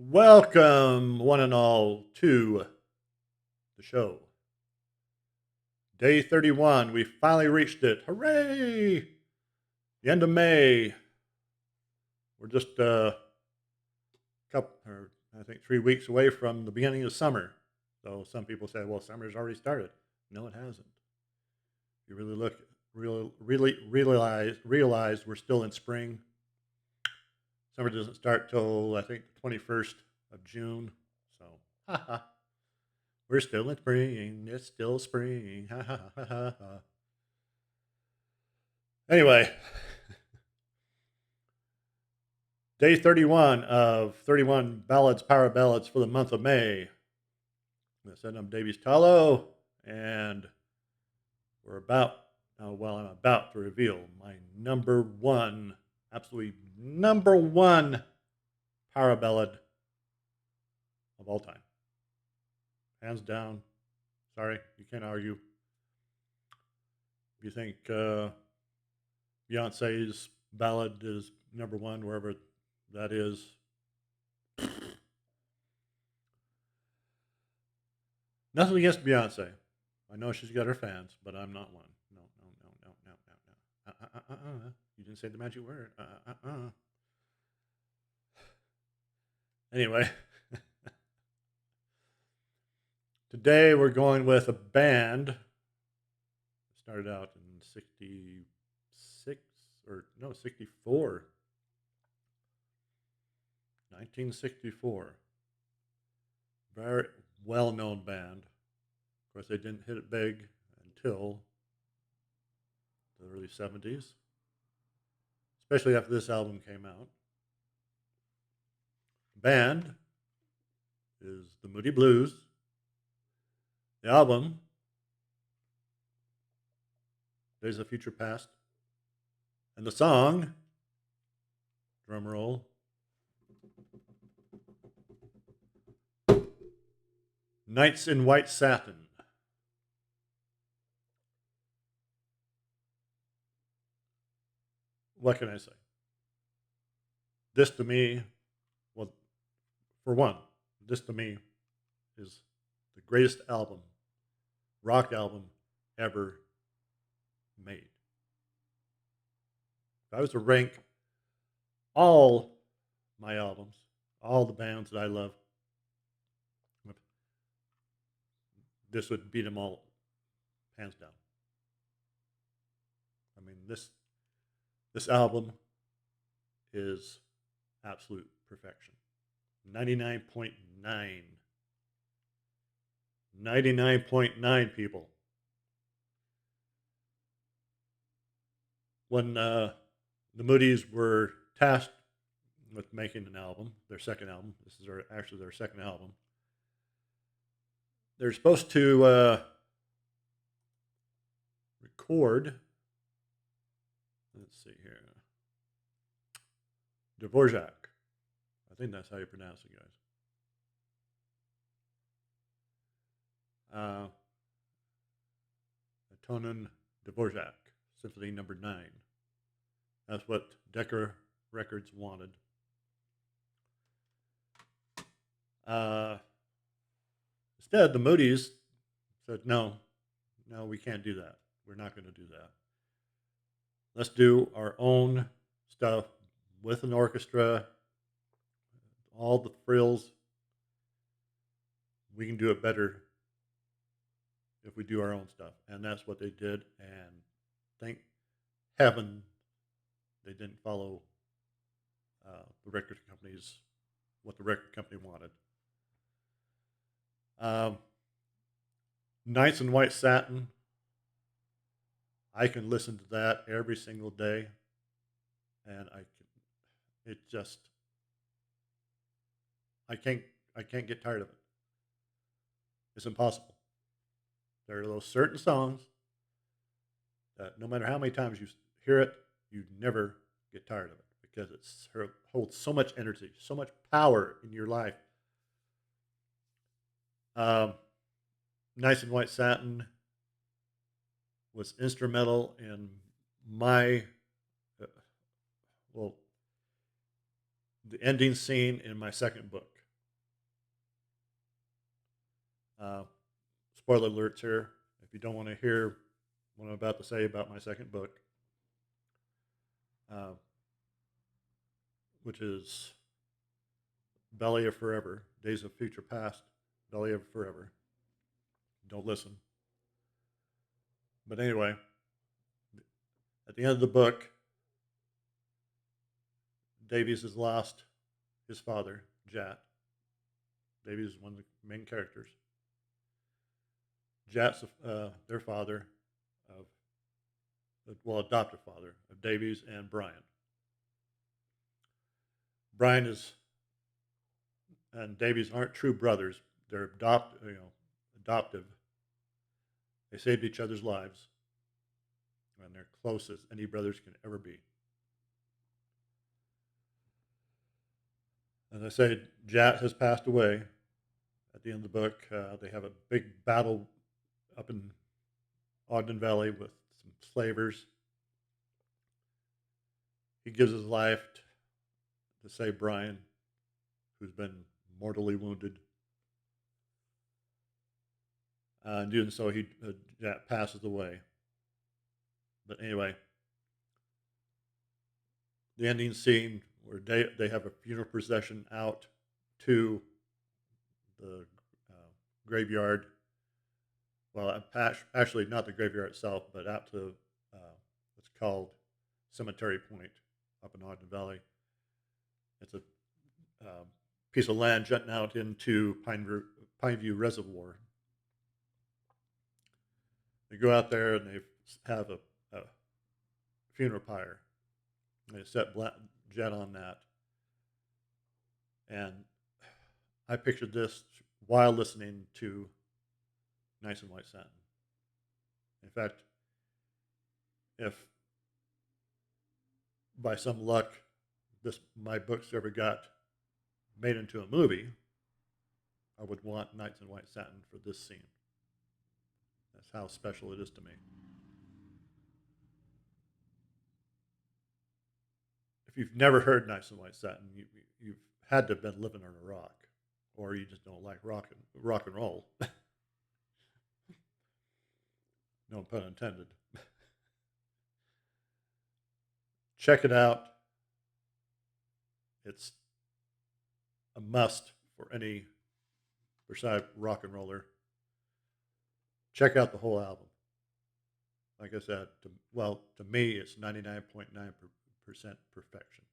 Welcome, one and all, to the show. Day 31. We finally reached it. Hooray! The end of May. We're just a couple, or I think 3 weeks away from the beginning of summer. So some people say, well, summer's already started. No, it hasn't. If you really look, really realize we're still in spring. Summer doesn't start till I think the 21st of June. So, haha. We're still in spring. It's still spring. Ha ha ha ha ha. Anyway, day 31 of 31 ballads, power ballads for the month of May. I said I'm Davies Tallow, and I'm about to reveal my number one, absolutely number one power ballad of all time. Hands down. Sorry, you can't argue. If you think Beyonce's ballad is number one, wherever that is, nothing against Beyonce. I know she's got her fans, but I'm not one. No, no, no, no, no, no, no. You didn't say the magic word. Anyway, today we're going with a band. Started out in 66, or no, 64. 1964. Very well-known band. Of course, they didn't hit it big until the early 70s, especially after this album came out. The band is the Moody Blues. The album, Days of Future Past. And the song, drum roll, Nights in White Satin. What can I say? This to me, well, for one, this to me is the greatest album, rock album ever made. If I was to rank all my albums, all the bands that I love, this would beat them all, hands down. I mean, this album is absolute perfection. 99.9. 99.9 people. When the Moody's were tasked with making an album, their second album, this is actually their second album, they're supposed to record, let's see here, Dvorak. I think that's how you pronounce it, guys. Antonin Dvorak, Symphony Number 9. That's what Decca Records wanted. Instead, the Moody's said, no, we can't do that. We're not going to do that. Let's do our own stuff with an orchestra, all the frills. We can do it better if we do our own stuff. And that's what they did. And thank heaven they didn't follow the record companies, what the record company wanted. Nights in White Satin. I can listen to that every single day, and I can't get tired of it. It's impossible. There are those certain songs that no matter how many times you hear it, you never get tired of it because it holds so much energy, so much power in your life. Nice and White Satin was instrumental in my, the ending scene in my second book. Uh, Spoiler alerts here. If you don't want to hear what I'm about to say about my second book, uh, which is Belly of Forever, Days of Future Past, Belly of Forever. Don't listen. But anyway, at the end of the book, Davies has lost his father, Jat. Davies is one of the main characters. Jat's their father, of adoptive father of Davies and Brian. Brian is and Davies aren't true brothers. They're adoptive. They saved each other's lives, and they're close as any brothers can ever be. As I say, Jat has passed away. At the end of the book, they have a big battle up in Ogden Valley with some slavers. He gives his life to save Brian, who's been mortally wounded. In doing so, Jat passes away. But anyway, the ending scene where they have a funeral procession out to the graveyard. Well, actually not the graveyard itself, but out to what's called Cemetery Point up in Ogden Valley. It's a piece of land jutting out into Pineview Reservoir. They go out there and they have a funeral pyre. They set Jet on that. And I pictured this while listening to Nights in White Satin. In fact, if by some luck my books ever got made into a movie, I would want Nights in White Satin for this scene. That's how special it is to me. If you've never heard Nights in White Satin, you've had to have been living on a rock, or you just don't like rock and roll. No pun intended. Check it out. It's a must for any Versailles rock and roller. Check out the whole album. Like I said, to me, it's 99.9% perfection.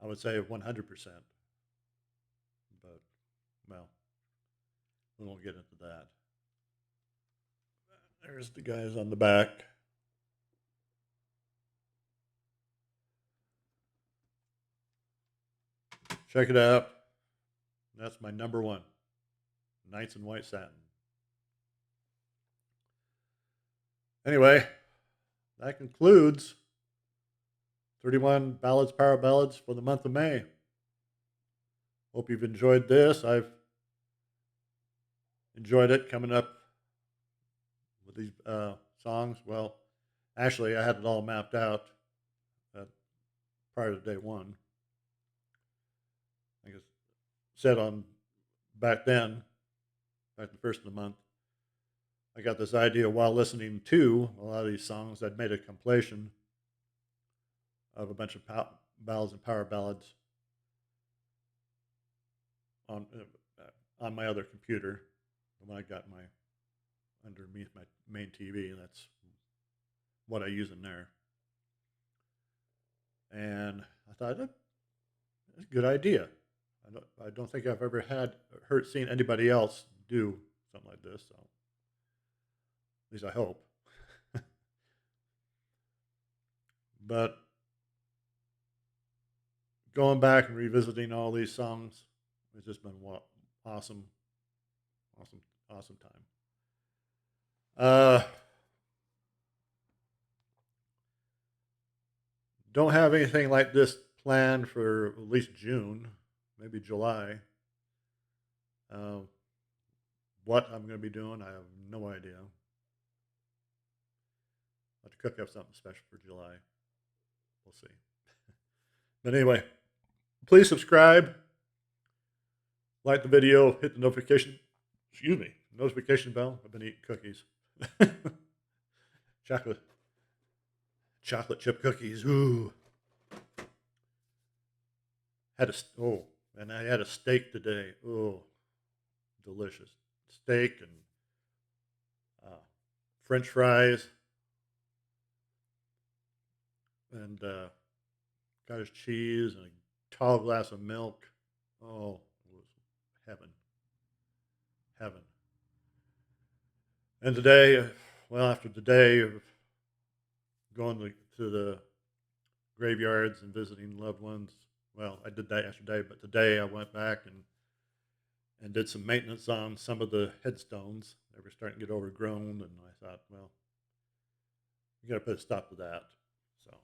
I would say 100%, but, well, we won't get into that. There's the guys on the back. Check it out. That's my number one, Nights in White Satin. Anyway, that concludes 31 Ballads, Power Ballads for the month of May. Hope you've enjoyed this. I've enjoyed it coming up with these songs. Well, actually, I had it all mapped out prior to day one. Like I said back then, back the first of the month, I got this idea while listening to a lot of these songs. I'd made a compilation of a bunch of ballads and power ballads on my other computer, the one I got underneath my main TV. That's what I use in there. And I thought that's a good idea. I don't think I've ever seen anybody else do something like this. So at least I hope. But going back and revisiting all these songs, it's just been awesome time. Don't have anything like this planned for at least June, maybe July. What I'm going to be doing, I have no idea. I'll have to cook up something special for July. We'll see. But anyway, please subscribe, Like the video, hit the notification bell. I've been eating cookies. chocolate chocolate chip cookies. Ooh. And I had a steak today. Oh, delicious. Steak and uh, French fries and cottage cheese and a tall glass of milk. Oh, it was heaven, heaven. And today, well, after the day of going to the graveyards and visiting loved ones, well, I did that yesterday, but today I went back and did some maintenance on some of the headstones. They were starting to get overgrown, and I thought, well, you got to put a stop to that. So,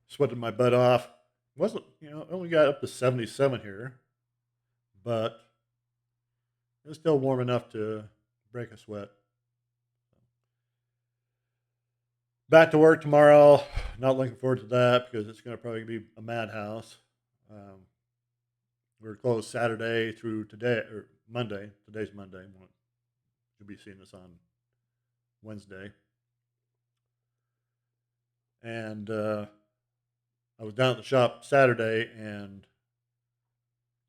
sweated my butt off. Wasn't only got up to 77 here, but it was still warm enough to break a sweat. Back to work tomorrow. Not looking forward to that because it's going to probably be a madhouse. We're closed Saturday through today or Monday. Today's Monday. You'll be seeing this on Wednesday. And I was down at the shop Saturday, and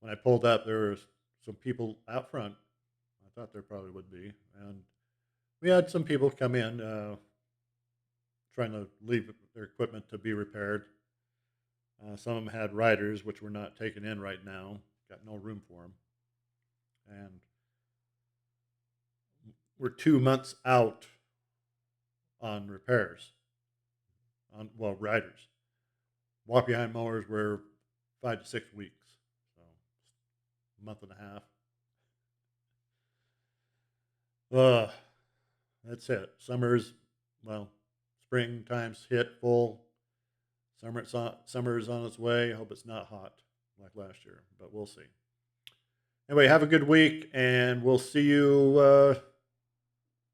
when I pulled up, there was some people out front. I thought there probably would be, and we had some people come in trying to leave their equipment to be repaired. Some of them had riders, which we're not taking in right now. Got no room for them, and we're 2 months out on repairs. Riders. Walk behind mowers were 5 to 6 weeks, so a month and a half. That's it. Springtime's hit full. Summer is on its way. I hope it's not hot like last year, but we'll see. Anyway, have a good week, and we'll see you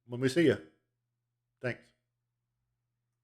when we see you. Thanks.